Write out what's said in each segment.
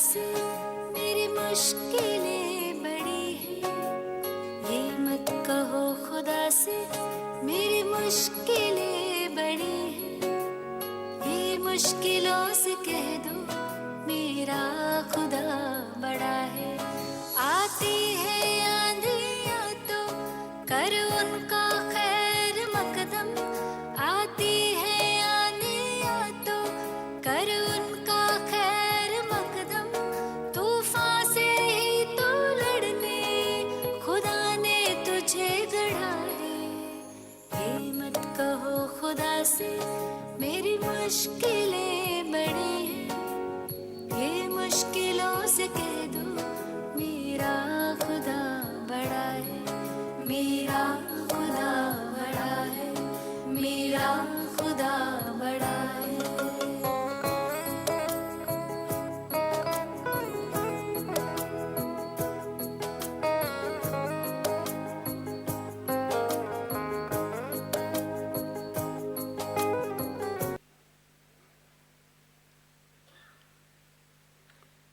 से मेरी मुश्किलें बड़ी हैं, ये मत कहो खुदा से मेरी मुश्किलें बड़ी हैं, ये मुश्किलों से कह दो मेरा खुदा बड़ा है। आती है आंधियाँ तो कर उनका खैर मकदम, आती है आंधियाँ तो कर उनका खैर मकदम, तूफान से ही तो लड़ने खुदा ने तुझे गढ़ा है। ये मत कहो खुदा से मेरी मुश्किलें बड़ी हैं, ये मुश्किलों से कह दो मेरा खुदा बड़ा है, मेरा खुदा बड़ा है, मेरा खुदा बड़ा है।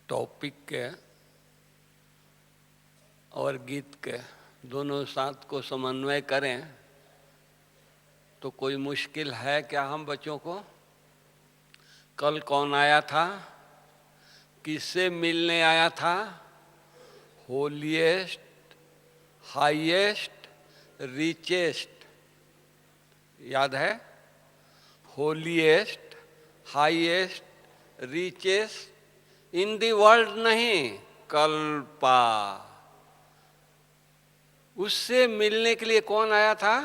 टॉपिक के और गीत के दोनों साथ को समन्वय करें तो कोई मुश्किल है क्या हम बच्चों को? कल कौन आया था, किससे मिलने आया था? होलीएस्ट, हाईएस्ट, रिचेस्ट, याद है? Holiest, highest, richest in the world नहीं, कल्पा। उससे मिलने के लिए कौन आया था?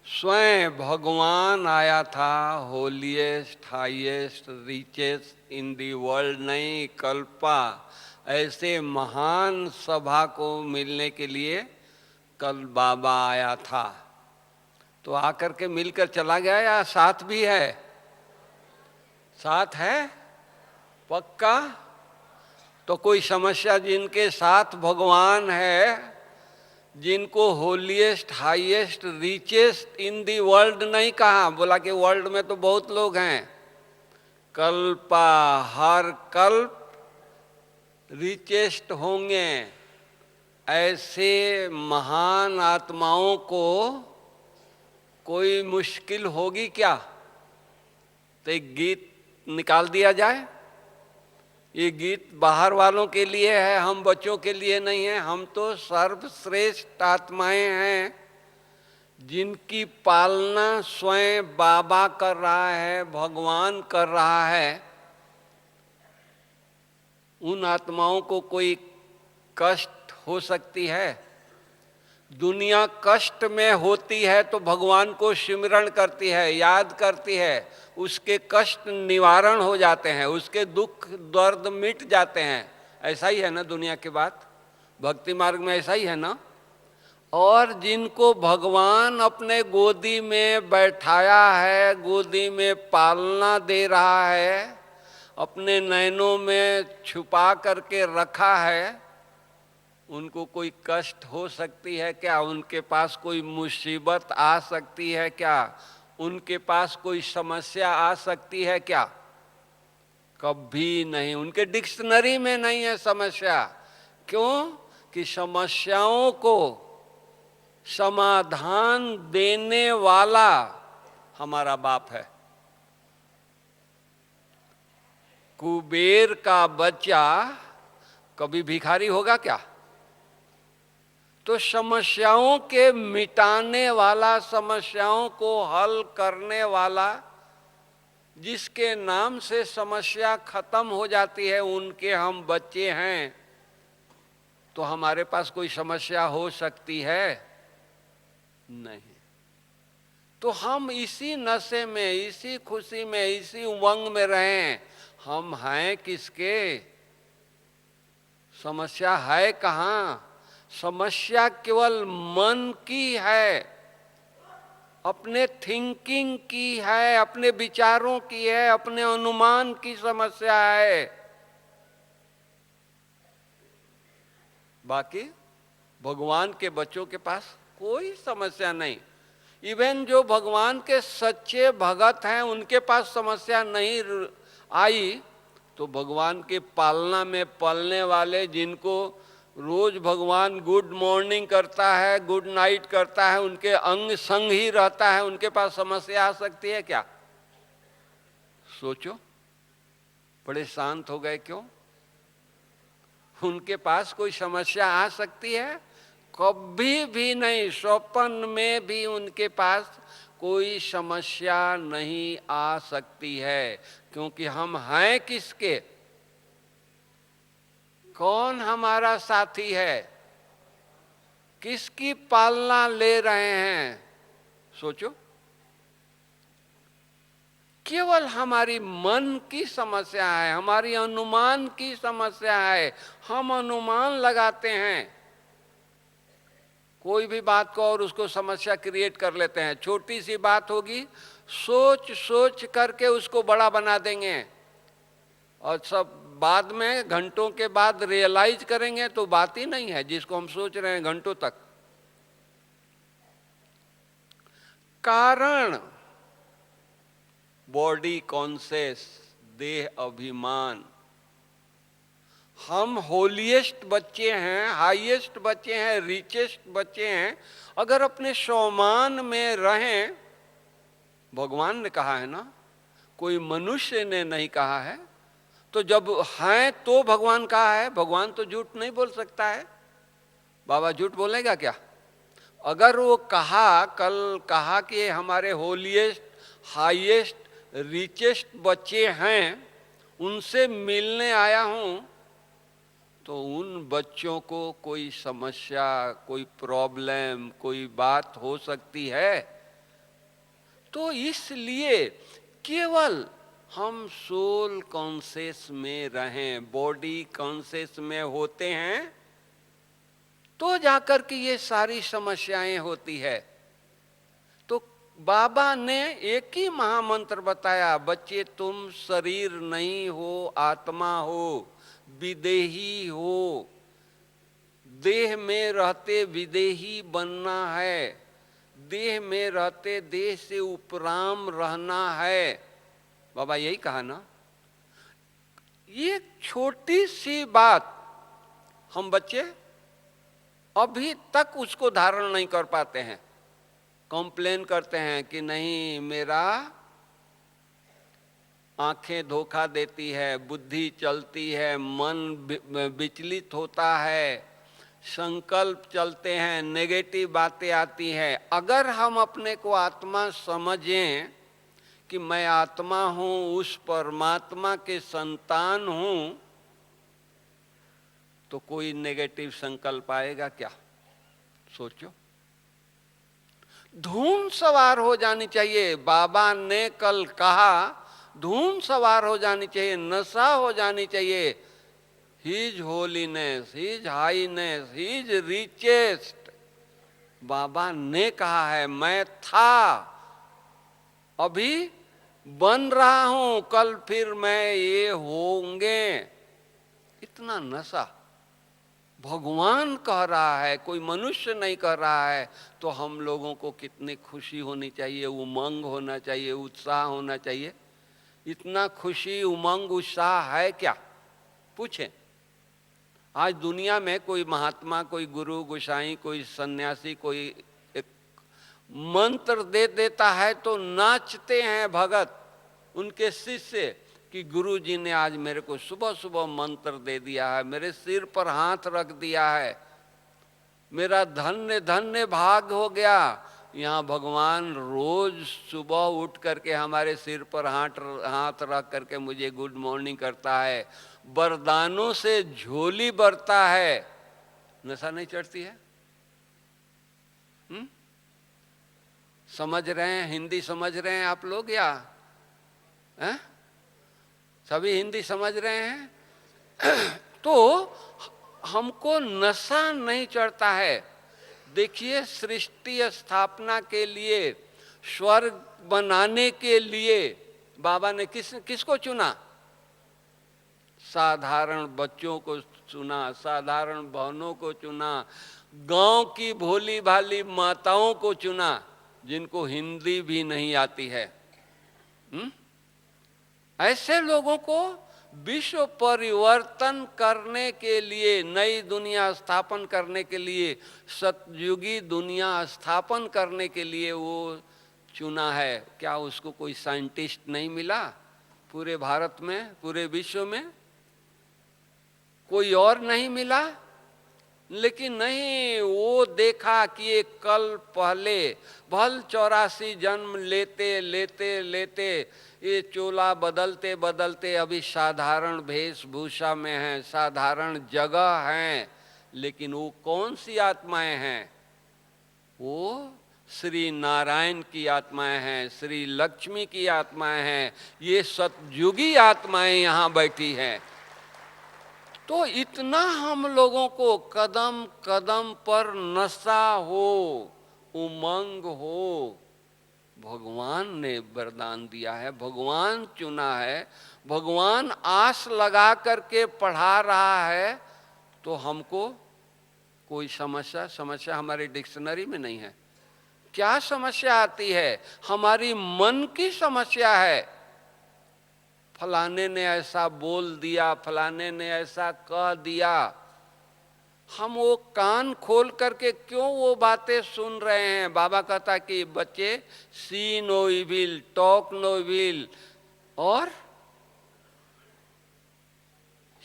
स्वयं भगवान आया था। Holiest, highest, richest in the world नहीं, कल्पा। ऐसे महान सभा को मिलने के लिए कल बाबा आया था। तो आकर के मिलकर चला गया या साथ भी है? साथ है पक्का? तो कोई समस्या जिनके साथ भगवान है, जिनको holiest, highest, richest in the world नहीं कहा, बोला कि वर्ल्ड में तो बहुत लोग हैं। कल्पा, हर कल्प रिचेस्ट होंगे। ऐसे महान आत्माओं को कोई मुश्किल होगी क्या? तो एक गीत निकाल दिया जाए। ये गीत बाहर वालों के लिए है, हम बच्चों के लिए नहीं है। हम तो सर्वश्रेष्ठ आत्माएं हैं जिनकी पालना स्वयं बाबा कर रहा है, भगवान कर रहा है। उन आत्माओं को कोई कष्ट हो सकती है? दुनिया कष्ट में होती है तो भगवान को सिमरण करती है, याद करती है, उसके कष्ट निवारण हो जाते हैं, उसके दुख दर्द मिट जाते हैं। ऐसा ही है ना दुनिया की बात? भक्ति मार्ग में ऐसा ही है ना? और जिनको भगवान अपने गोदी में बैठाया है, गोदी में पालना दे रहा है, अपने नैनों में छुपा करके रखा है, उनको कोई कष्ट हो सकती है क्या? उनके पास कोई मुसीबत आ सकती है क्या? उनके पास कोई समस्या आ सकती है क्या? कभी नहीं। उनके डिक्शनरी में नहीं है समस्या। क्यों? कि समस्याओं को समाधान देने वाला हमारा बाप है। कुबेर का बच्चा कभी भिखारी होगा क्या? तो समस्याओं के मिटाने वाला, समस्याओं को हल करने वाला, जिसके नाम से समस्या खत्म हो जाती है, उनके हम बच्चे हैं। तो हमारे पास कोई समस्या हो सकती है? नहीं। तो हम इसी नशे में, इसी खुशी में, इसी उमंग में रहें। हम हैं किसके? समस्या है कहाँ? समस्या केवल मन की है, अपने थिंकिंग की है, अपने विचारों की है, अपने अनुमान की समस्या है। बाकी भगवान के बच्चों के पास कोई समस्या नहीं। इवन जो भगवान के सच्चे भगत हैं उनके पास समस्या नहीं आई, तो भगवान के पालना में पलने वाले, जिनको रोज भगवान गुड मॉर्निंग करता है, गुड नाइट करता है, उनके अंग संग ही रहता है, उनके पास समस्या आ सकती है क्या? सोचो, बड़े शांत हो गए क्यों? उनके पास कोई समस्या आ सकती है? कभी भी नहीं, स्वप्न में भी उनके पास कोई समस्या नहीं आ सकती है, क्योंकि हम हैं किसके? कौन हमारा साथी है? किसकी पालना ले रहे हैं? सोचो, केवल हमारी मन की समस्या है, हमारी अनुमान की समस्या है। हम अनुमान लगाते हैं कोई भी बात को और उसको समस्या क्रिएट कर लेते हैं। छोटी सी बात होगी, सोच सोच करके उसको बड़ा बना देंगे, और सब बाद में घंटों के बाद रियलाइज करेंगे तो बात ही नहीं है जिसको हम सोच रहे हैं घंटों तक। कारण बॉडी कॉन्शियस, देह अभिमान। हम होलीएस्ट बच्चे हैं, हाईएस्ट बच्चे हैं, रिचेस्ट बच्चे हैं, अगर अपने स्वमान में रहें। भगवान ने कहा है ना, कोई मनुष्य ने नहीं कहा है। तो जब हैं तो भगवान कहा है, भगवान तो झूठ नहीं बोल सकता है। बाबा झूठ बोलेगा क्या? अगर वो कहा, कल कहा कि हमारे होलीएस्ट, हाईएस्ट, रिचेस्ट बच्चे हैं, उनसे मिलने आया हूं, तो उन बच्चों को कोई समस्या, कोई प्रॉब्लम, कोई बात हो सकती है। तो इसलिए केवल हम सोल कॉन्शियस में रहें, बॉडी कॉन्शियस में होते हैं, तो जाकर के ये सारी समस्याएं होती है। तो बाबा ने एक ही महामंत्र बताया, बच्चे तुम शरीर नहीं हो, आत्मा हो, विदेही हो। देह में रहते विदेही बनना है, देह में रहते देह से उपराम रहना है। बाबा यही कहा ना। ये छोटी सी बात हम बच्चे अभी तक उसको धारण नहीं कर पाते हैं। कंप्लेन करते हैं कि नहीं, मेरा आंखें धोखा देती है, बुद्धि चलती है, मन विचलित होता है, संकल्प चलते हैं, नेगेटिव बातें आती हैं। अगर हम अपने को आत्मा समझें कि मैं आत्मा हूं, उस परमात्मा के संतान हूं, तो कोई नेगेटिव संकल्प आएगा क्या? सोचो, धूम सवार हो जानी चाहिए। बाबा ने कल कहा, धूम सवार हो जानी चाहिए, नशा हो जानी चाहिए। His holiness, his highness, his richest. बाबा ने कहा है, मैं था, अभी बन रहा हूं, कल फिर मैं ये होंगे। इतना नशा भगवान कह रहा है, कोई मनुष्य नहीं कह रहा है। तो हम लोगों को कितनी खुशी होनी चाहिए, उमंग होना चाहिए, उत्साह होना चाहिए। इतना खुशी, उमंग, उत्साह है क्या? पूछें। आज दुनिया में कोई महात्मा, कोई गुरु, गोसाई, कोई सन्यासी, कोई एक मंत्र दे देता है तो नाचते हैं भगत, उनके शिष्य, कि गुरु जी ने आज मेरे को सुबह सुबह मंत्र दे दिया है, मेरे सिर पर हाथ रख दिया है, मेरा धन्य धन्य भाग हो गया। यहाँ भगवान रोज सुबह उठ करके हमारे सिर पर हाथ रख करके मुझे गुड मॉर्निंग करता है, वरदानों से झोली भरता है। नशा नहीं चढ़ती है? समझ रहे हैं? हिंदी समझ रहे हैं आप लोग या है? सभी हिंदी समझ रहे हैं? तो हमको नशा नहीं चढ़ता है। देखिए, सृष्टि स्थापना के लिए, स्वर्ग बनाने के लिए बाबा ने किसको चुना? साधारण बच्चों को चुना, साधारण बहनों को चुना, गांव की भोली भाली माताओं को चुना। जिनको हिंदी भी नहीं आती है। ऐसे लोगों को विश्व परिवर्तन करने के लिए, नई दुनिया स्थापन करने के लिए, सतयुगी दुनिया स्थापन करने के लिए वो चुना है। क्या उसको कोई साइंटिस्ट नहीं मिला पूरे भारत में, पूरे विश्व में? कोई और नहीं मिला? लेकिन नहीं, वो देखा कि एक कल पहले भल 84 जन्म लेते लेते लेते ये चोला बदलते बदलते अभी साधारण वेशभूषा में हैं, साधारण जगह हैं, लेकिन वो कौन सी आत्माएं हैं? वो श्री नारायण की आत्माएं हैं, श्री लक्ष्मी की आत्माएं हैं, ये सतयुगी आत्माएं यहाँ बैठी हैं। तो इतना हम लोगों को कदम कदम पर नशा हो, उमंग हो, भगवान ने वरदान दिया है, भगवान चुना है, भगवान आस लगा करके पढ़ा रहा है। तो हमको कोई समस्या हमारी डिक्शनरी में नहीं है। क्या समस्या आती है? हमारी मन की समस्या है। फलाने ने ऐसा बोल दिया, फलाने ने ऐसा कह दिया। हम वो कान खोल करके क्यों वो बातें सुन रहे हैं? बाबा कहता कि बच्चे, see no evil, talk no evil और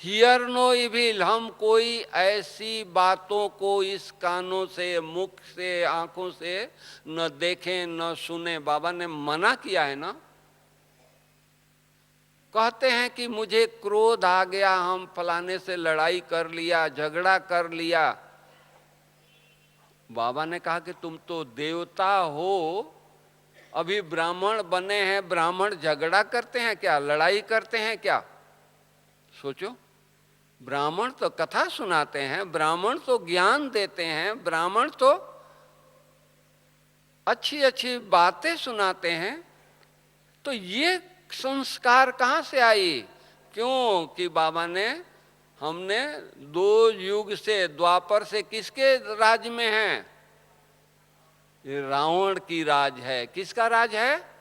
हियर नो इविल। हम कोई ऐसी बातों को इस कानों से, मुख से, आंखों से न देखें न सुने। बाबा ने मना किया है ना। कहते हैं कि मुझे क्रोध आ गया, हम फलाने से लड़ाई कर लिया, झगड़ा कर लिया। बाबा ने कहा कि तुम तो देवता हो, अभी ब्राह्मण बने हैं, ब्राह्मण झगड़ा करते हैं क्या, लड़ाई करते हैं क्या? सोचो, ब्राह्मण तो कथा सुनाते हैं, ब्राह्मण तो ज्ञान देते हैं, ब्राह्मण तो अच्छी अच्छी बातें सुनाते हैं। तो ये संस्कार कहाँ से आई? क्यों कि बाबा ने, हमने 2 युग से, द्वापर से किसके राज में हैं? ये रावण की राज है। किसका राज है?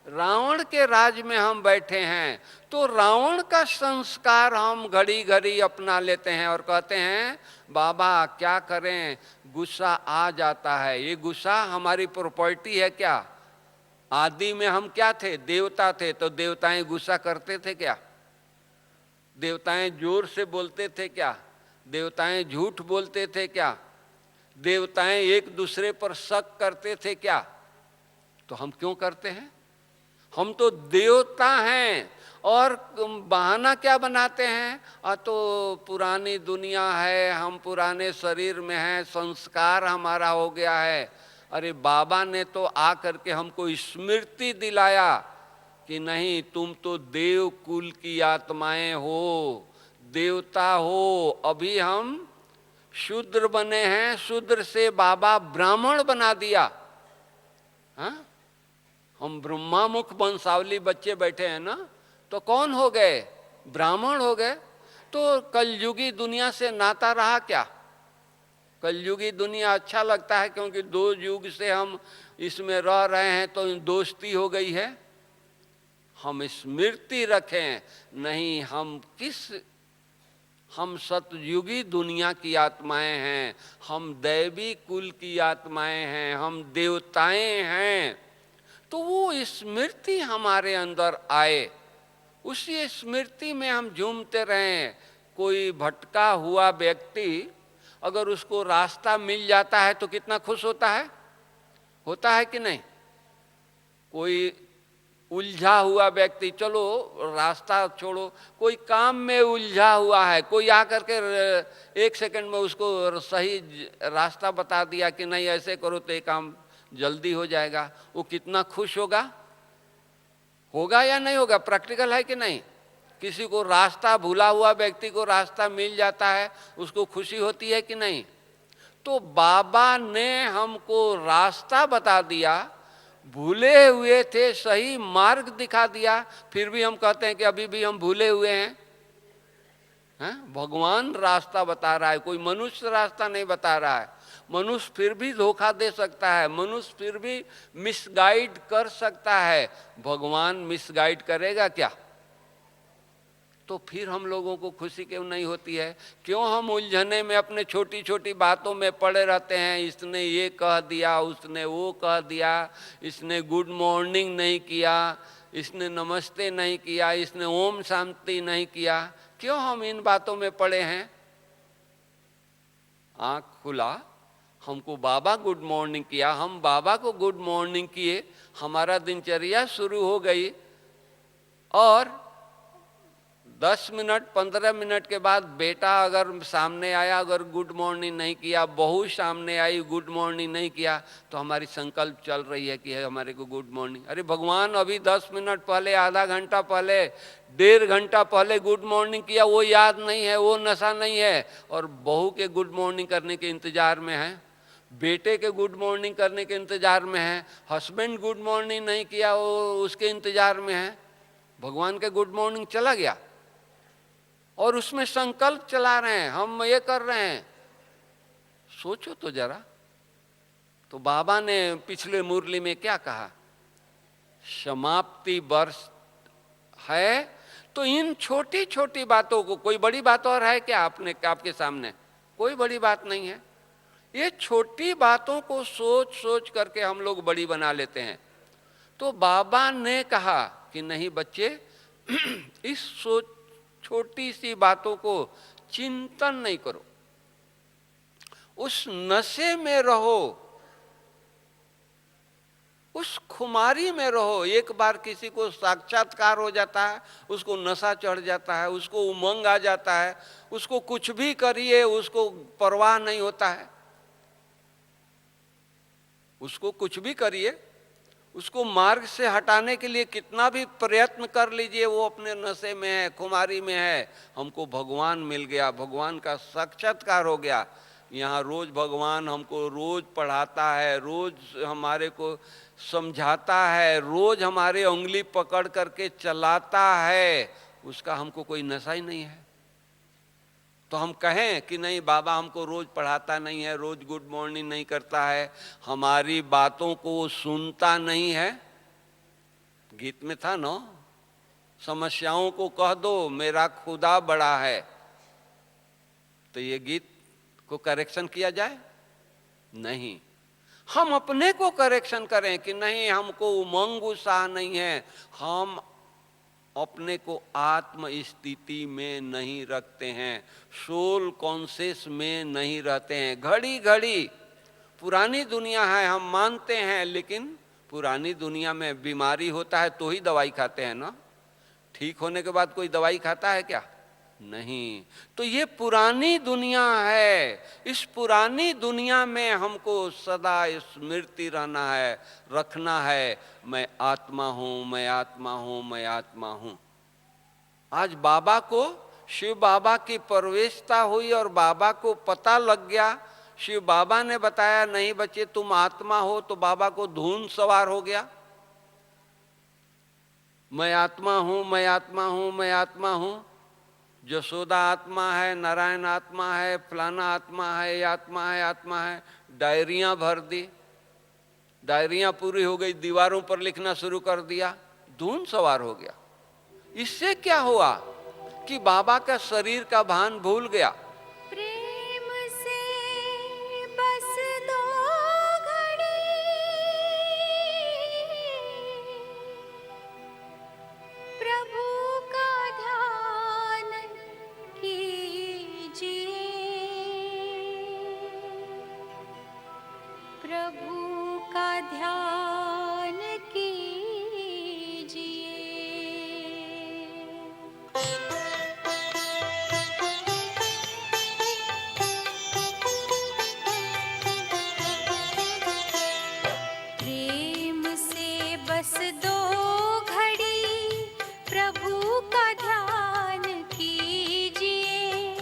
रावण के राज में हम बैठे हैं। तो रावण का संस्कार हम घड़ी घड़ी अपना लेते हैं और कहते हैं बाबा क्या करें, गुस्सा आ जाता है। ये गुस्सा हमारी प्रॉपर्टी है क्या? आदि में हम क्या थे? देवता थे। तो देवताएं गुस्सा करते थे क्या? देवताएं जोर से बोलते थे क्या? देवताएं झूठ बोलते थे क्या? देवताएं एक दूसरे पर शक करते थे क्या? तो हम क्यों करते हैं? हम तो देवता हैं और बहाना क्या बनाते हैं? तो पुरानी दुनिया है, हम पुराने शरीर में हैं, संस्कार हमारा हो गया है। अरे बाबा ने तो आ करके हमको स्मृति दिलाया कि नहीं, तुम तो देव कुल की आत्माएं हो, देवता हो। अभी हम शूद्र बने हैं, शूद्र से बाबा ब्राह्मण बना दिया। हाँ, हम ब्रह्मामुख वंशावली बच्चे बैठे हैं ना, तो कौन हो गए? ब्राह्मण हो गए। तो कलयुगी दुनिया से नाता रहा क्या? कलयुगी दुनिया अच्छा लगता है क्योंकि 2 युग से हम इसमें रह रहे हैं, तो दोस्ती हो गई है। हम स्मृति रखें, नहीं, हम सतयुगी दुनिया की आत्माएं हैं, हम दैवी कुल की आत्माएं हैं, हम देवताएं हैं। तो वो स्मृति हमारे अंदर आए, उसी स्मृति में हम झूमते रहें। कोई भटका हुआ व्यक्ति अगर उसको रास्ता मिल जाता है तो कितना खुश होता है कि नहीं? कोई उलझा हुआ व्यक्ति, चलो रास्ता छोड़ो, कोई काम में उलझा हुआ है, कोई आकर के 1 सेकंड में उसको सही रास्ता बता दिया कि नहीं ऐसे करो तो ये काम जल्दी हो जाएगा, वो कितना खुश होगा या नहीं होगा? प्रैक्टिकल है कि नहीं? किसी को रास्ता, भूला हुआ व्यक्ति को रास्ता मिल जाता है, उसको खुशी होती है कि नहीं? तो बाबा ने हमको रास्ता बता दिया, भूले हुए थे, सही मार्ग दिखा दिया, फिर भी हम कहते हैं कि अभी भी हम भूले हुए हैं। हैं? भगवान रास्ता बता रहा है, कोई मनुष्य रास्ता नहीं बता रहा है। मनुष्य फिर भी धोखा दे सकता है, मनुष्य फिर भी मिसगाइड कर सकता है, भगवान मिसगाइड करेगा क्या? तो फिर हम लोगों को खुशी क्यों नहीं होती है? क्यों हम उलझने में अपने छोटी छोटी बातों में पड़े रहते हैं? इसने ये कह दिया, उसने वो कह दिया, इसने गुड मॉर्निंग नहीं किया, इसने नमस्ते नहीं किया, इसने ओम शांति नहीं किया। क्यों हम इन बातों में पड़े हैं? आँख खुला, हमको बाबा गुड मॉर्निंग किया, हम बाबा को गुड मॉर्निंग किए, हमारा दिनचर्या शुरू हो गई, और 10 मिनट 15 मिनट के बाद बेटा अगर सामने आया, अगर गुड मॉर्निंग नहीं किया, बहू सामने आई गुड मॉर्निंग नहीं किया, तो हमारी संकल्प चल रही है कि है हमारे को गुड मॉर्निंग। अरे भगवान अभी 10 मिनट पहले, आधा घंटा पहले, 1.5 घंटा पहले गुड मॉर्निंग किया, वो याद नहीं है, वो नशा नहीं है, और बहू के गुड मॉर्निंग करने के इंतजार में है, बेटे के गुड मॉर्निंग करने के इंतजार में है, हस्बैंड गुड मॉर्निंग नहीं किया वो उसके इंतजार में है। भगवान के गुड मॉर्निंग चला गया और उसमें संकल्प चला रहे हैं, हम ये कर रहे हैं। सोचो तो जरा। तो बाबा ने पिछले मुरली में क्या कहा? समाप्ति वर्ष है, तो इन छोटी छोटी बातों को, कोई बड़ी बात और है क्या आपके सामने? कोई बड़ी बात नहीं है। ये छोटी बातों को सोच सोच करके हम लोग बड़ी बना लेते हैं। तो बाबा ने कहा कि नहीं बच्चे, इस छोटी सी बातों को चिंतन नहीं करो, उस नशे में रहो, उस खुमारी में रहो। एक बार किसी को साक्षात्कार हो जाता है, उसको नशा चढ़ जाता है, उसको उमंग आ जाता है, उसको कुछ भी करिए उसको परवाह नहीं होता है, उसको कुछ भी करिए, उसको मार्ग से हटाने के लिए कितना भी प्रयत्न कर लीजिए, वो अपने नशे में है, खुमारी में है। हमको भगवान मिल गया, भगवान का साक्षात्कार हो गया। यहाँ रोज भगवान हमको रोज पढ़ाता है, रोज हमारे को समझाता है, रोज हमारे उंगली पकड़ करके चलाता है, उसका हमको कोई नशा ही नहीं है। तो हम कहें कि नहीं बाबा हमको रोज पढ़ाता नहीं है, रोज गुड मॉर्निंग नहीं करता है, हमारी बातों को सुनता नहीं है। गीत में था ना, समस्याओं को कह दो मेरा खुदा बड़ा है। तो ये गीत को करेक्शन किया जाए? नहीं, हम अपने को करेक्शन करें कि नहीं हमको उमंग उत्साह नहीं है, हम अपने को आत्म स्थिति में नहीं रखते हैं, सोल कॉन्शियस में नहीं रहते हैं। घड़ी घड़ी पुरानी दुनिया है हम मानते हैं, लेकिन पुरानी दुनिया में बीमारी होता है तो ही दवाई खाते हैं ना, ठीक होने के बाद कोई दवाई खाता है क्या? नहीं। तो ये पुरानी दुनिया है, इस पुरानी दुनिया में हमको सदा स्मृति रहना है, रखना है, मैं आत्मा हूं, मैं आत्मा हूं, मैं आत्मा हूं। आज बाबा को, शिव बाबा की प्रवेशता हुई और बाबा को पता लग गया, शिव बाबा ने बताया नहीं बच्चे तुम आत्मा हो, तो बाबा को धुन सवार हो गया, मैं आत्मा हूं, मैं आत्मा हूं, मैं आत्मा हूं। यशोदा आत्मा है, नारायण आत्मा है, फलाना आत्मा है, आत्मा है, आत्मा है। डायरियां भर दी, डायरियां पूरी हो गई, दीवारों पर लिखना शुरू कर दिया, धुन सवार हो गया। इससे क्या हुआ कि बाबा का शरीर का भान भूल गया। प्रेम से बस दो घड़ी प्रभु का ध्यान कीजिए, प्रभु का ध्यान कीजिए। प्रेम से बस दो घड़ी प्रभु का ध्यान कीजिए,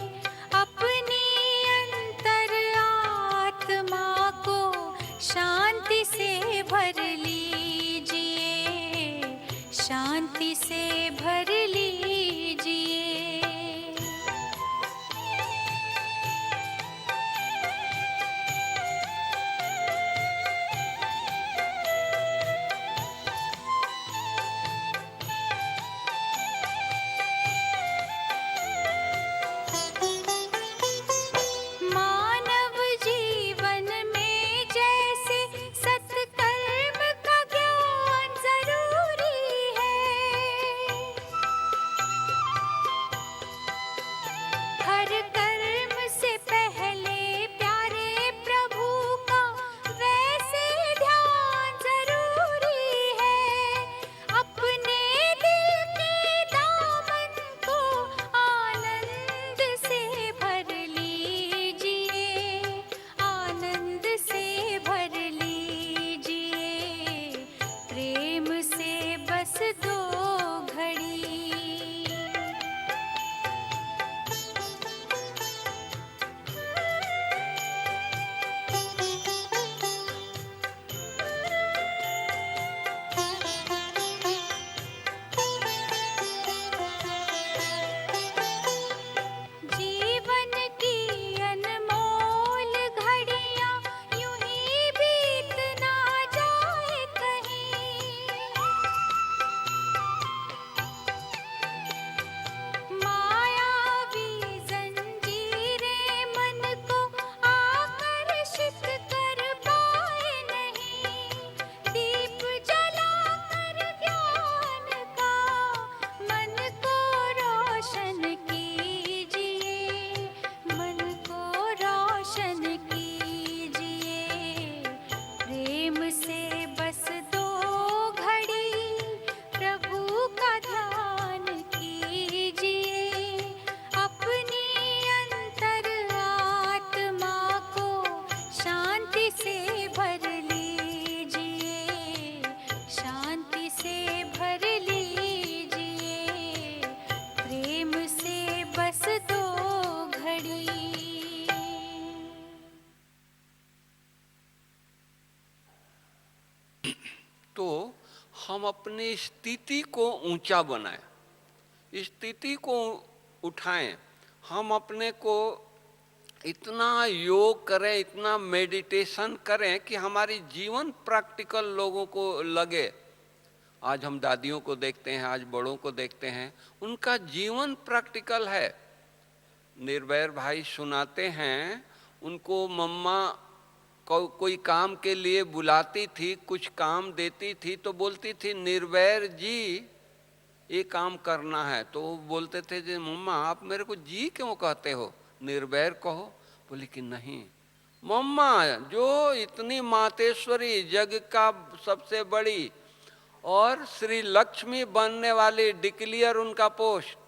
अपनी अंतर आत्मा को शांति से भर हम अपनी स्थिति को ऊंचा बनाएं, स्थिति को उठाएं, हम अपने को इतना योग करें, इतना मेडिटेशन करें कि हमारी जीवन प्रैक्टिकल लोगों को लगे। आज हम दादियों को देखते हैं, आज बड़ों को देखते हैं, उनका जीवन प्रैक्टिकल है। निर्वैर भाई सुनाते हैं, उनको मम्मा कोई काम के लिए बुलाती थी, कुछ काम देती थी तो बोलती थी निर्वैर जी ये काम करना है। तो वो बोलते थे जी मम्मा आप मेरे को जी क्यों कहते हो, निर्वैर कहो। बोली कि नहीं मम्मा, जो इतनी मातेश्वरी जग का सबसे बड़ी और श्री लक्ष्मी बनने वाली, डिक्लियर उनका पोस्ट,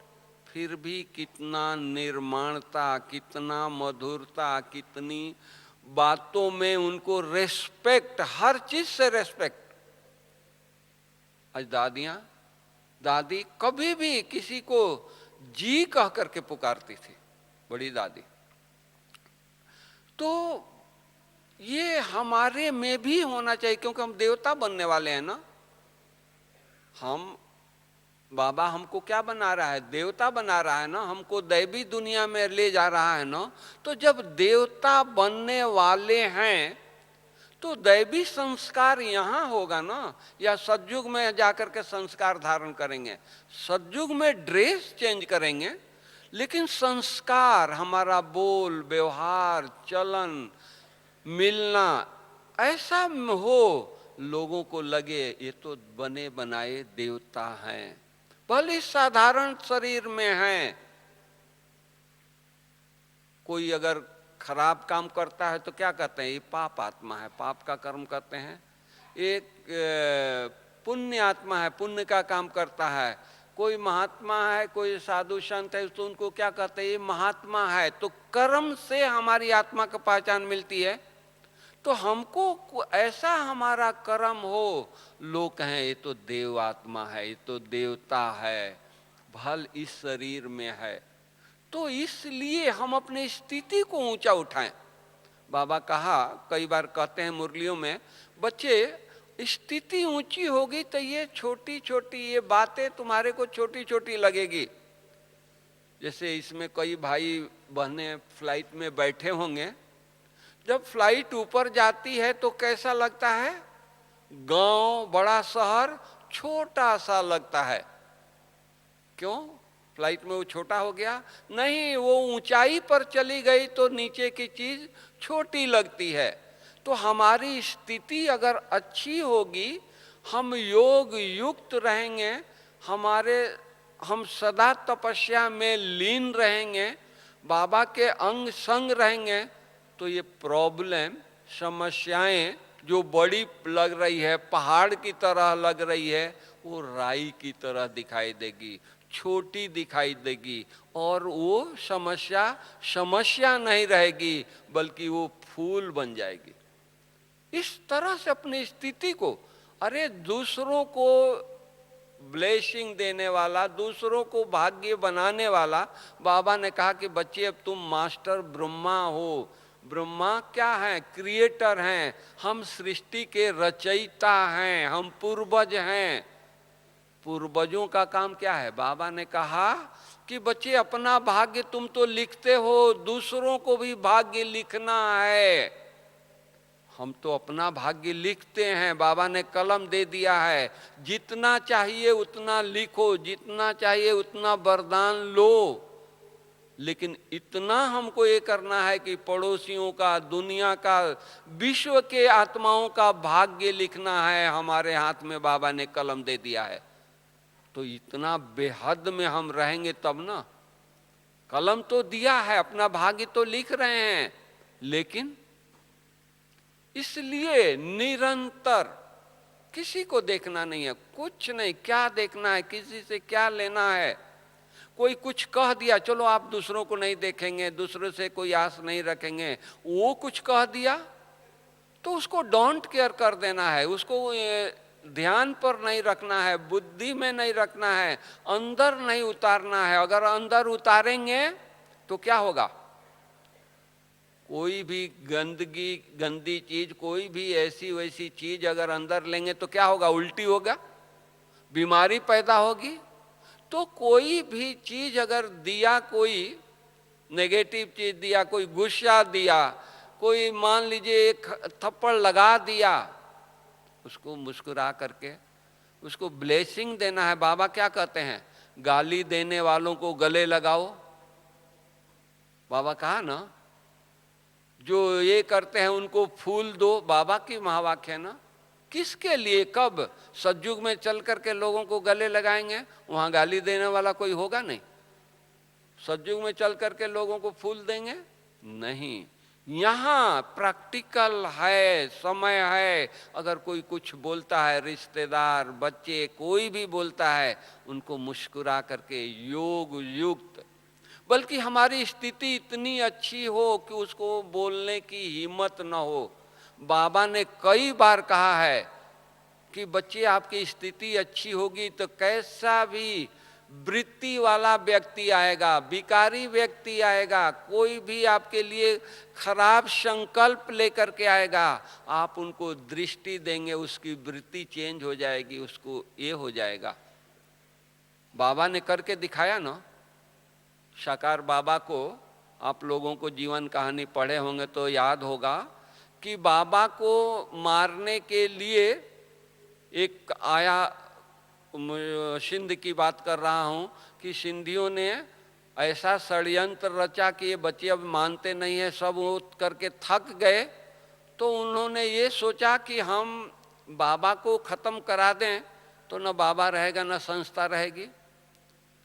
फिर भी कितना निर्माणता, कितना मधुरता, कितनी बातों में उनको रेस्पेक्ट, हर चीज से रेस्पेक्ट। आज दादी कभी भी किसी को जी कह करके पुकारती थी, बड़ी दादी। तो ये हमारे में भी होना चाहिए, क्योंकि हम देवता बनने वाले हैं ना। हम बाबा हमको क्या बना रहा है, देवता बना रहा है ना, हमको दैवी दुनिया में ले जा रहा है ना। तो जब देवता बनने वाले हैं तो दैवी संस्कार यहाँ होगा ना, या सतयुग में जाकर के संस्कार धारण करेंगे। सतयुग में ड्रेस चेंज करेंगे, लेकिन संस्कार, हमारा बोल व्यवहार चलन मिलना ऐसा हो, लोगों को लगे ये तो बने बनाए देवता हैं, भले साधारण शरीर में हैं। कोई अगर खराब काम करता है तो क्या कहते हैं, ये पाप आत्मा है, पाप का कर्म करते हैं। एक पुण्य आत्मा है, पुण्य का काम करता है। कोई महात्मा है, कोई साधु संत है, तो उनको क्या कहते हैं, ये महात्मा है। तो कर्म से हमारी आत्मा का पहचान मिलती है। तो हमको ऐसा हमारा कर्म हो, लोग कहें ये तो देव आत्मा है, ये तो देवता है, भल इस शरीर में है। तो इसलिए हम अपनी स्थिति को ऊंचा उठाएं। बाबा कहा, कई बार कहते हैं मुरलियों में, बच्चे स्थिति ऊंची होगी तो ये छोटी छोटी ये बातें तुम्हारे को छोटी छोटी लगेगी। जैसे इसमें कई भाई बहनें फ्लाइट में बैठे होंगे, जब फ्लाइट ऊपर जाती है तो कैसा लगता है, गांव बड़ा शहर छोटा सा लगता है। क्यों? फ्लाइट में वो छोटा हो गया? नहीं, वो ऊंचाई पर चली गई तो नीचे की चीज छोटी लगती है। तो हमारी स्थिति अगर अच्छी होगी, हम योग युक्त रहेंगे, हम सदा तपस्या में लीन रहेंगे, बाबा के अंग संग रहेंगे, तो ये प्रॉब्लम, समस्याएं जो बड़ी लग रही है, पहाड़ की तरह लग रही है, वो राई की तरह दिखाई देगी, छोटी दिखाई देगी। और वो समस्या नहीं रहेगी, बल्कि वो फूल बन जाएगी। इस तरह से अपनी स्थिति को, अरे दूसरों को ब्लेसिंग देने वाला, दूसरों को भाग्य बनाने वाला, बाबा ने कहा कि बच्चे अब तुम मास्टर ब्रह्मा हो। ब्रह्मा क्या है? क्रिएटर हैं। हम सृष्टि के रचयिता हैं, हम पूर्वज हैं। पूर्वजों का काम क्या है? बाबा ने कहा कि बच्चे अपना भाग्य तुम तो लिखते हो, दूसरों को भी भाग्य लिखना है। हम तो अपना भाग्य लिखते हैं, बाबा ने कलम दे दिया है, जितना चाहिए उतना लिखो, जितना चाहिए उतना वरदान लो। लेकिन इतना हमको ये करना है कि पड़ोसियों का, दुनिया का, विश्व के आत्माओं का भाग्य लिखना है। हमारे हाथ में बाबा ने कलम दे दिया है, तो इतना बेहद में हम रहेंगे तब ना। कलम तो दिया है, अपना भाग्य तो लिख रहे हैं, लेकिन इसलिए निरंतर किसी को देखना नहीं है, कुछ नहीं। क्या देखना है? किसी से क्या लेना है? कोई कुछ कह दिया, चलो आप दूसरों को नहीं देखेंगे, दूसरों से कोई आस नहीं रखेंगे। वो कुछ कह दिया तो उसको डोंट केयर कर देना है, उसको ध्यान पर नहीं रखना है, बुद्धि में नहीं रखना है, अंदर नहीं उतारना है। अगर अंदर उतारेंगे तो क्या होगा? कोई भी गंदी चीज, कोई भी ऐसी वैसी चीज अगर अंदर लेंगे तो क्या होगा? उल्टी होगा। बीमारी पैदा होगी। तो कोई भी चीज अगर दिया, कोई नेगेटिव चीज दिया, कोई गुस्सा दिया, कोई मान लीजिए एक थप्पड़ लगा दिया, उसको मुस्कुरा करके उसको ब्लेसिंग देना है। बाबा क्या कहते हैं, गाली देने वालों को गले लगाओ। बाबा कहा ना, जो ये करते हैं उनको फूल दो। बाबा की महावाक्य है ना। किसके लिए, कब? सतयुग में चल करके लोगों को गले लगाएंगे, वहां गाली देने वाला कोई होगा नहीं। सतयुग में चल करके लोगों को फूल देंगे नहीं। यहाँ प्रैक्टिकल है, समय है। अगर कोई कुछ बोलता है, रिश्तेदार, बच्चे, कोई भी बोलता है, उनको मुस्कुरा करके योग युक्त, बल्कि हमारी स्थिति इतनी अच्छी हो कि उसको बोलने की हिम्मत न हो। बाबा ने कई बार कहा है कि बच्चे आपकी स्थिति अच्छी होगी तो कैसा भी वृत्ति वाला व्यक्ति आएगा, भिखारी व्यक्ति आएगा, कोई भी आपके लिए खराब संकल्प लेकर के आएगा, आप उनको दृष्टि देंगे, उसकी वृत्ति चेंज हो जाएगी, उसको ये हो जाएगा। बाबा ने करके दिखाया ना। साकार बाबा को आप लोगों को जीवन कहानी पढ़े होंगे तो याद होगा कि बाबा को मारने के लिए एक आया, सिंध की बात कर रहा हूँ, कि सिंधियों ने ऐसा षड्यंत्र रचा कि ये बच्चे अब मानते नहीं है, सब वो करके थक गए। तो उन्होंने ये सोचा कि हम बाबा को ख़त्म करा दें तो न बाबा रहेगा न संस्था रहेगी।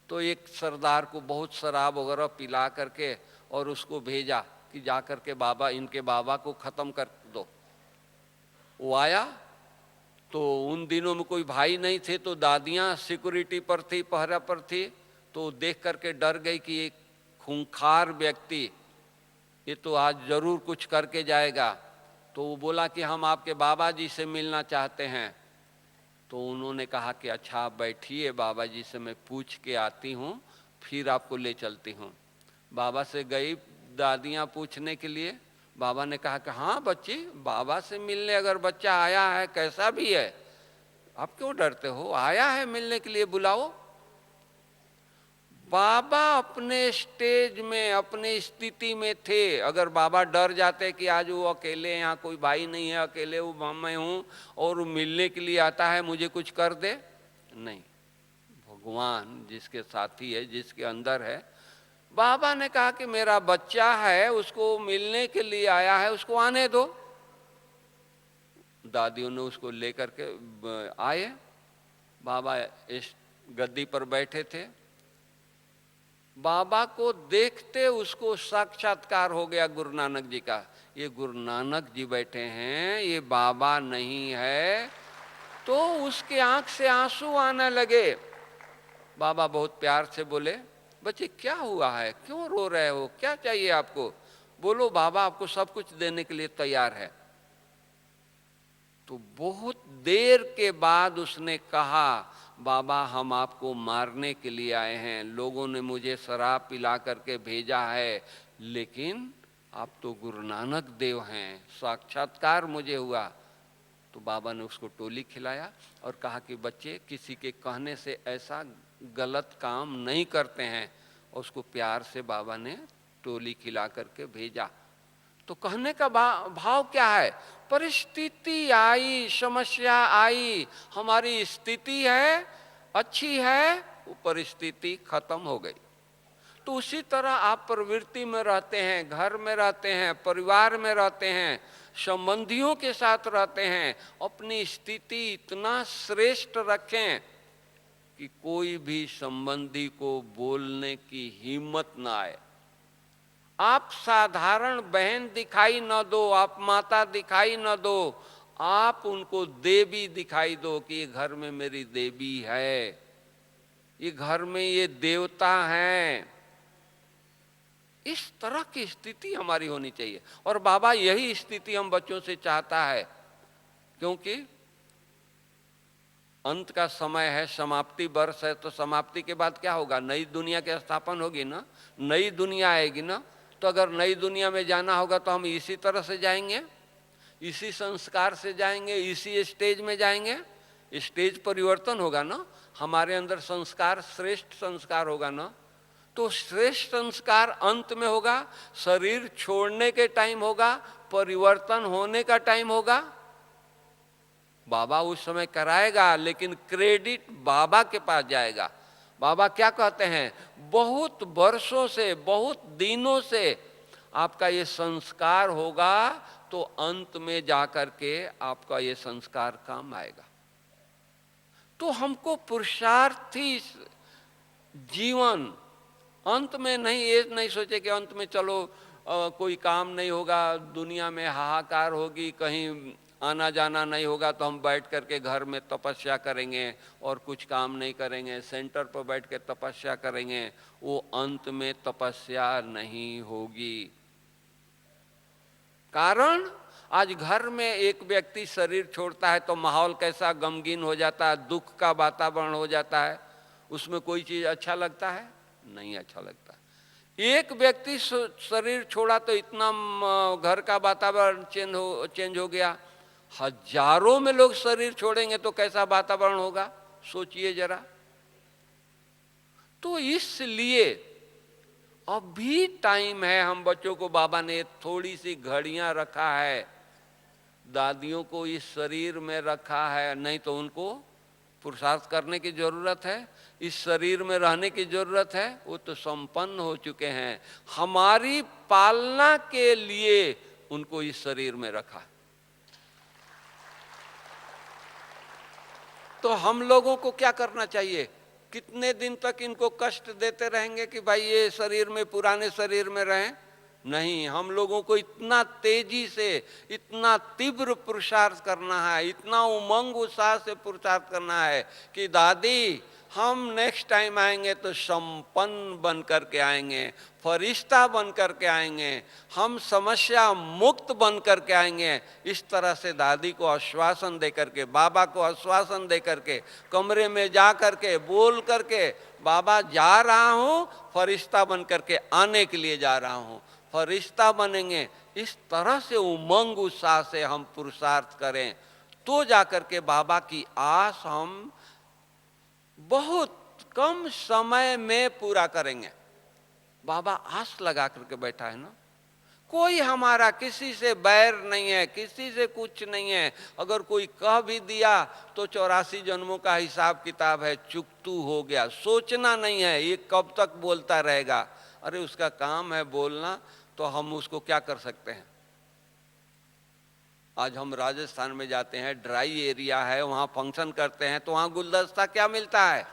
तो एक सरदार को बहुत शराब वगैरह पिला करके और उसको भेजा कि जा करके बाबा, इनके बाबा को ख़त्म कर दो। वो आया तो उन दिनों में कोई भाई नहीं थे, तो दादियाँ सिक्योरिटी पर थी, पहरा पर थी। तो देख करके डर गई कि ये खूंखार व्यक्ति, ये तो आज ज़रूर कुछ करके जाएगा। तो वो बोला कि हम आपके बाबा जी से मिलना चाहते हैं। तो उन्होंने कहा कि अच्छा आप बैठिए, बाबा जी से मैं पूछ के आती हूँ, फिर आपको ले चलती हूँ। बाबा से गई दादियाँ पूछने के लिए। बाबा ने कहा कि हाँ बच्ची, बाबा से मिलने अगर बच्चा आया है, कैसा भी है, आप क्यों डरते हो, आया है मिलने के लिए, बुलाओ। बाबा अपने स्टेज में, अपने स्थिति में थे। अगर बाबा डर जाते कि आज वो अकेले, यहाँ कोई भाई नहीं है, अकेले वो मैं हूँ और वो मिलने के लिए आता है, मुझे कुछ कर दे, नहीं। भगवान जिसके साथी है, जिसके अंदर है। बाबा ने कहा कि मेरा बच्चा है, उसको मिलने के लिए आया है, उसको आने दो। दादियों ने उसको लेकर के आए। बाबा इस गद्दी पर बैठे थे। बाबा को देखते उसको साक्षात्कार हो गया गुरु नानक जी का। ये गुरु नानक जी बैठे हैं, ये बाबा नहीं है। तो उसके आंख से आंसू आने लगे। बाबा बहुत प्यार से बोले, बच्चे क्या हुआ है, क्यों रो रहे हो, क्या चाहिए आपको, बोलो, बाबा आपको सब कुछ देने के लिए तैयार है। तो बहुत देर के बाद उसने कहा, बाबा हम आपको मारने के लिए आए हैं, लोगों ने मुझे शराब पिला करके भेजा है, लेकिन आप तो गुरु नानक देव हैं, साक्षात्कार मुझे हुआ। तो बाबा ने उसको टोली खिलाया और कहा कि बच्चे किसी के कहने से ऐसा गलत काम नहीं करते हैं। और उसको प्यार से बाबा ने टोली खिला करके भेजा। तो कहने का भाव क्या है, परिस्थिति आई, समस्या आई, हमारी स्थिति है अच्छी है, वो परिस्थिति खत्म हो गई। तो उसी तरह आप प्रवृत्ति में रहते हैं, घर में रहते हैं, परिवार में रहते हैं, संबंधियों के साथ रहते हैं, अपनी स्थिति इतना श्रेष्ठ रखें कि कोई भी संबंधी को बोलने की हिम्मत ना आए। आप साधारण बहन दिखाई न दो, आप माता दिखाई न दो, आप उनको देवी दिखाई दो कि ये घर में मेरी देवी है, ये घर में ये देवता हैं। इस तरह की स्थिति हमारी होनी चाहिए। और बाबा यही स्थिति हम बच्चों से चाहता है, क्योंकि अंत का समय है, समाप्ति वर्ष है। तो समाप्ति के बाद क्या होगा, नई दुनिया की स्थापना होगी ना, नई दुनिया आएगी ना। तो अगर नई दुनिया में जाना होगा तो हम इसी तरह से जाएंगे, इसी संस्कार से जाएंगे, इसी स्टेज में जाएंगे, स्टेज परिवर्तन होगा ना, हमारे अंदर संस्कार, श्रेष्ठ संस्कार होगा ना, तो श्रेष्ठ संस्कार अंत में होगा, शरीर छोड़ने के टाइम होगा, परिवर्तन होने का टाइम होगा। बाबा उस समय कराएगा, लेकिन क्रेडिट बाबा के पास जाएगा। बाबा क्या कहते हैं, बहुत वर्षों से, बहुत दिनों से आपका ये संस्कार होगा, तो अंत में जाकर के आपका ये संस्कार काम आएगा। तो हमको पुरुषार्थी जीवन, अंत में नहीं, ये नहीं सोचे कि अंत में चलो कोई काम नहीं होगा, दुनिया में हाहाकार होगी, कहीं आना जाना नहीं होगा, तो हम बैठ करके घर में तपस्या करेंगे और कुछ काम नहीं करेंगे, सेंटर पर बैठ के तपस्या करेंगे। वो अंत में तपस्या नहीं होगी। कारण आज घर में एक व्यक्ति शरीर छोड़ता है तो माहौल कैसा गमगीन हो जाता है, दुख का वातावरण हो जाता है। उसमें कोई चीज अच्छा लगता है? नहीं अच्छा लगता। एक व्यक्ति शरीर छोड़ा तो इतना घर का वातावरण चेंज हो गया। हजारों में लोग शरीर छोड़ेंगे तो कैसा वातावरण होगा, सोचिए जरा। तो इसलिए अभी टाइम है, हम बच्चों को बाबा ने थोड़ी सी घड़ियां रखा है, दादियों को इस शरीर में रखा है, नहीं तो उनको पुरुषार्थ करने की जरूरत है, इस शरीर में रहने की जरूरत है। वो तो संपन्न हो चुके हैं, हमारी पालना के लिए उनको इस शरीर में रखा। तो हम लोगों को क्या करना चाहिए? कितने दिन तक इनको कष्ट देते रहेंगे कि भाई ये शरीर में, पुराने शरीर में रहें? नहीं, हम लोगों को इतना तेजी से, इतना तीव्र पुरुषार्थ करना है, इतना उमंग उत्साह से पुरुषार्थ करना है कि दादी हम नेक्स्ट टाइम आएंगे तो संपन्न बन करके आएंगे, फरिश्ता बन करके आएंगे, हम समस्या मुक्त बन करके आएंगे। इस तरह से दादी को आश्वासन दे करके, बाबा को आश्वासन दे करके, कमरे में जा करके बोल करके, बाबा जा रहा हूँ, फरिश्ता बन करके आने के लिए जा रहा हूँ, फरिश्ता बनेंगे। इस तरह से उमंग उत्साह से हम पुरुषार्थ करें तो जाकर के बाबा की आस हम बहुत कम समय में पूरा करेंगे। बाबा आस लगा करके बैठा है ना, कोई हमारा किसी से बैर नहीं है, किसी से कुछ नहीं है। अगर कोई कह भी दिया तो 84 जन्मों का हिसाब किताब है, चुकतू हो गया, सोचना नहीं है ये कब तक बोलता रहेगा। अरे उसका काम है बोलना, तो हम उसको क्या कर सकते हैं। आज हम राजस्थान में जाते हैं, ड्राई एरिया है, वहां फंक्शन करते हैं, तो वहां गुलदस्ता क्या मिलता है?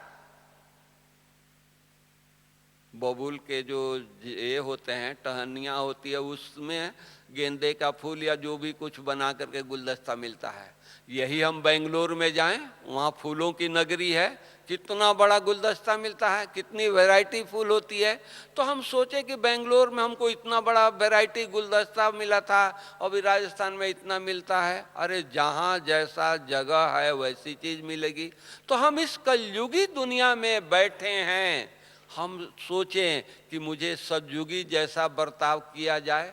बबूल के जो ये होते हैं, टहनियाँ होती है, उसमें गेंदे का फूल या जो भी कुछ बना करके गुलदस्ता मिलता है। यही हम बेंगलोर में जाएं, वहाँ फूलों की नगरी है, कितना बड़ा गुलदस्ता मिलता है, कितनी वैरायटी फूल होती है। तो हम सोचे कि बेंगलोर में हमको इतना बड़ा वैरायटी गुलदस्ता मिला था, अभी राजस्थान में इतना मिलता है। अरे जहाँ जैसा जगह है वैसी चीज़ मिलेगी। तो हम इस कलयुगी दुनिया में बैठे हैं, हम सोचें कि मुझे सतयुगी जैसा बर्ताव किया जाए,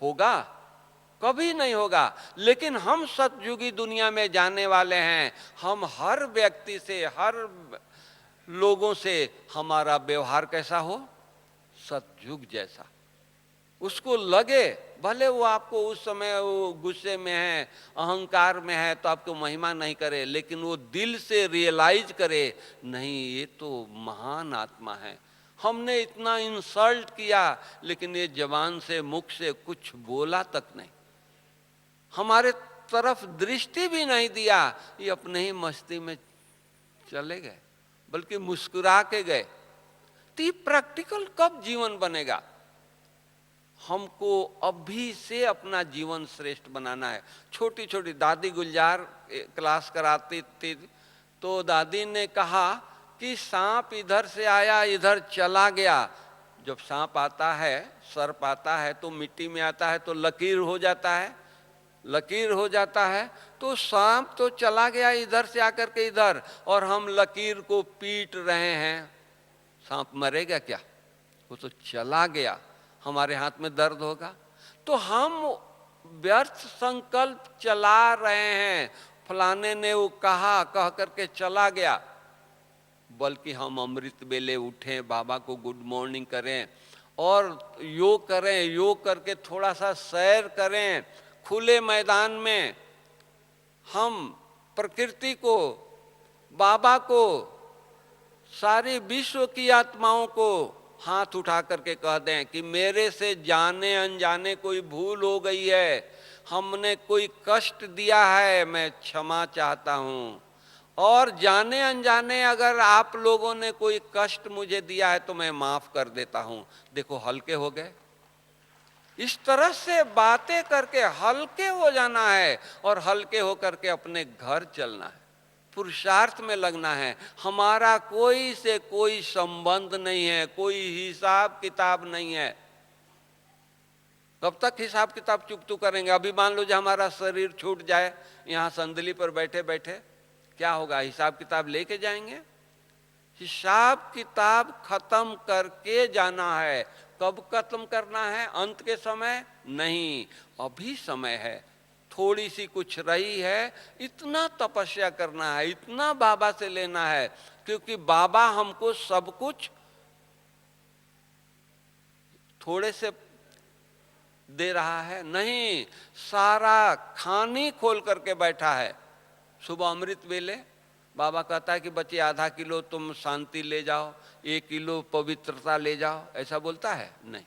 होगा? कभी नहीं होगा। लेकिन हम सतयुगी दुनिया में जाने वाले हैं। हम हर व्यक्ति से, हर लोगों से हमारा व्यवहार कैसा हो? सतयुग जैसा। उसको लगे, भले वो आपको उस समय वो गुस्से में है, अहंकार में है, तो आपको महिमा नहीं करे, लेकिन वो दिल से रियलाइज करे, नहीं ये तो महान आत्मा है। हमने इतना इंसल्ट किया, लेकिन ये जबान से, मुख से कुछ बोला तक नहीं, हमारे तरफ दृष्टि भी नहीं दिया, ये अपने ही मस्ती में चले गए, बल्कि मुस्कुरा के गए। तो ये प्रैक्टिकल कब जीवन बनेगा? हमको अभी से अपना जीवन श्रेष्ठ बनाना है। छोटी छोटी दादी गुलजार क्लास कराती थी, तो दादी ने कहा कि सांप इधर से आया, इधर चला गया। जब सांप आता है, सर्प आता है, तो मिट्टी में आता है तो लकीर हो जाता है, लकीर हो जाता है। तो सांप तो चला गया इधर से आकर के इधर, और हम लकीर को पीट रहे हैं। सांप मरेगा क्या? वो तो चला गया, हमारे हाथ में दर्द होगा। तो हम व्यर्थ संकल्प चला रहे हैं, फलाने ने वो कहा, कह करके चला गया, बल्कि हम अमृत बेले उठें, बाबा को गुड मॉर्निंग करें और योग करें, योग करके थोड़ा सा सैर करें खुले मैदान में। हम प्रकृति को, बाबा को, सारी विश्व की आत्माओं को हाथ उठा करके कह दें कि मेरे से जाने अनजाने कोई भूल हो गई है, हमने कोई कष्ट दिया है, मैं क्षमा चाहता हूँ। और जाने अनजाने अगर आप लोगों ने कोई कष्ट मुझे दिया है तो मैं माफ कर देता हूँ। देखो हल्के हो गए। इस तरह से बातें करके हल्के हो जाना है और हल्के हो करके अपने घर चलना है, पुरुषार्थ में लगना है। हमारा कोई से कोई संबंध नहीं है, कोई हिसाब किताब नहीं है। कब तक हिसाब किताब चुकतू करेंगे? अभी मान लो जो हमारा शरीर छूट जाए, यहाँ संदली पर बैठे बैठे क्या होगा? हिसाब किताब लेके जाएंगे? हिसाब किताब खत्म करके जाना है। कब खत्म करना है? अंत के समय नहीं, अभी समय है। थोड़ी सी कुछ रही है, इतना तपस्या करना है, इतना बाबा से लेना है, क्योंकि बाबा हमको सब कुछ थोड़े से दे रहा है नहीं, सारा खानी खोल करके बैठा है। सुबह अमृत वेले बाबा कहता है कि बच्चे आधा किलो तुम शांति ले जाओ, 1 किलो पवित्रता ले जाओ, ऐसा बोलता है? नहीं,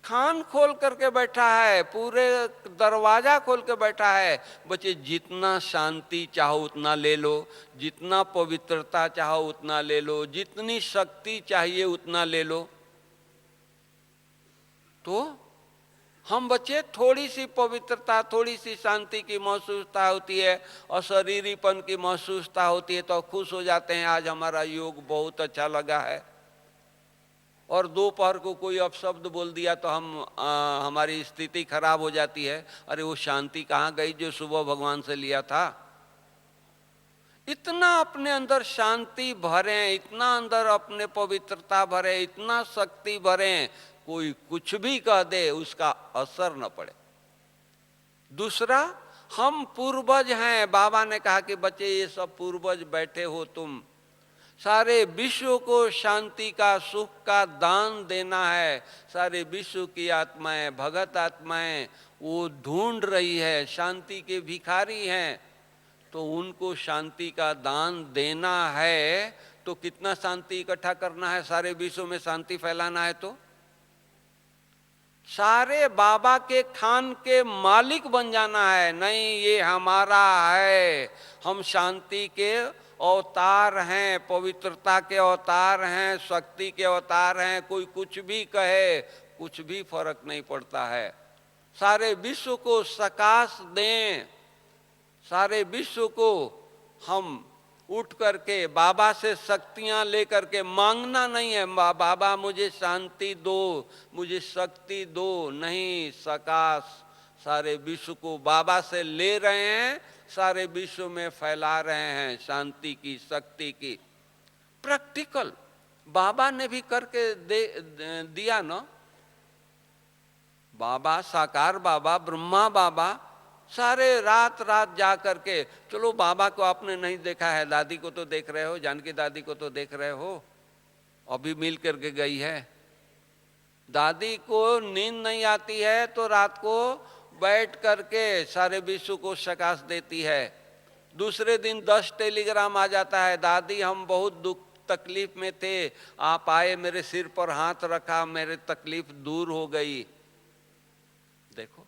खान खोल करके बैठा है, पूरे दरवाजा खोल के बैठा है। बच्चे जितना शांति चाहो उतना ले लो, जितना पवित्रता चाहो उतना ले लो, जितनी शक्ति चाहिए उतना ले लो। तो हम बच्चे थोड़ी सी पवित्रता, थोड़ी सी शांति की महसूसता होती है और शरीरीपन की महसूसता होती है तो खुश हो जाते हैं, आज हमारा योग बहुत अच्छा लगा है। और दोपहर को कोई अपशब्द बोल दिया तो हमारी स्थिति खराब हो जाती है। अरे वो शांति कहाँ गई जो सुबह भगवान से लिया था? इतना अपने अंदर शांति भरें, इतना अंदर अपने पवित्रता भरें, इतना शक्ति भरें, कोई कुछ भी कह दे उसका असर न पड़े। दूसरा, हम पूर्वज हैं। बाबा ने कहा कि बच्चे ये सब पूर्वज बैठे हो तुम, सारे विश्व को शांति का, सुख का दान देना है। सारे विश्व की आत्माएं, भगत आत्माएं वो ढूंढ रही है, शांति के भिखारी हैं, तो उनको शांति का दान देना है। तो कितना शांति इकट्ठा करना है? सारे विश्व में शांति फैलाना है तो सारे बाबा के खान के मालिक बन जाना है। नहीं, ये हमारा है, हम शांति के अवतार हैं, पवित्रता के अवतार हैं, शक्ति के अवतार हैं। कोई कुछ भी कहे, कुछ भी फर्क नहीं पड़ता है। सारे विश्व को सकाश दें, सारे विश्व को हम उठ करके बाबा से शक्तियां लेकर के, मांगना नहीं है बाबा मुझे शांति दो, मुझे शक्ति दो, नहीं, सकाश सारे विश्व को बाबा से ले रहे हैं, सारे विश्व में फैला रहे हैं शांति की, शक्ति की। प्रैक्टिकल बाबा ने भी करके दिया ना। बाबा, साकार बाबा, ब्रह्मा बाबा, सारे रात रात जा करके, चलो बाबा को आपने नहीं देखा है, दादी को तो देख रहे हो, जानकी दादी को तो देख रहे हो, अभी मिल करके गई है। दादी को नींद नहीं आती है तो रात को बैठ करके सारे विश्व को सकाश देती है। दूसरे दिन 10 टेलीग्राम आ जाता है, दादी हम बहुत दुख तकलीफ में थे, आप आए, मेरे सिर पर हाथ रखा, मेरे तकलीफ दूर हो गई। देखो,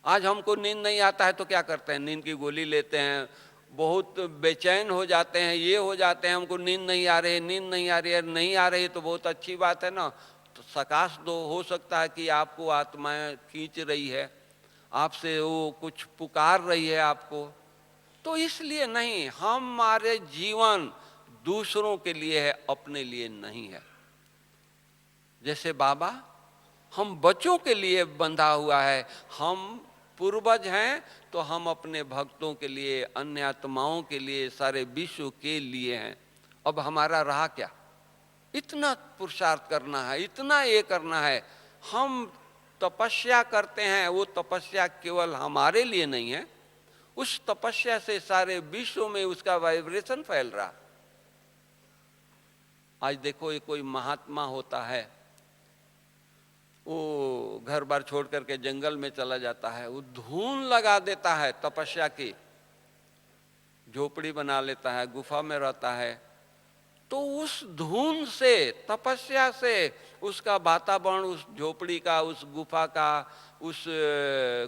आज हमको नींद नहीं आता है तो क्या करते हैं? नींद की गोली लेते हैं, बहुत बेचैन हो जाते हैं, ये हो जाते हैं, हमको नींद नहीं आ रही, नींद नहीं आ रही है। नहीं आ रही तो बहुत अच्छी बात है ना, तो सकाश दो। हो सकता है कि आपको आत्माएं खींच रही है, आपसे वो कुछ पुकार रही है आपको। तो इसलिए नहीं, हमारे जीवन दूसरों के लिए है, अपने लिए नहीं है। जैसे बाबा हम बच्चों के लिए बंधा हुआ है, हम पूर्वज हैं तो हम अपने भक्तों के लिए, अन्य आत्माओं के लिए, सारे विश्व के लिए हैं। अब हमारा रहा क्या? इतना पुरुषार्थ करना है, इतना ये करना है। हम तपस्या करते हैं, वो तपस्या केवल हमारे लिए नहीं है, उस तपस्या से सारे विश्व में उसका वाइब्रेशन फैल रहा। आज देखो, ये कोई महात्मा होता है, वो घर बार छोड़ करके जंगल में चला जाता है, वो धून लगा देता है तपस्या की, झोपड़ी बना लेता है, गुफा में रहता है, तो उस धून से, तपस्या से उसका वातावरण, उस झोपड़ी का, उस गुफा का, उस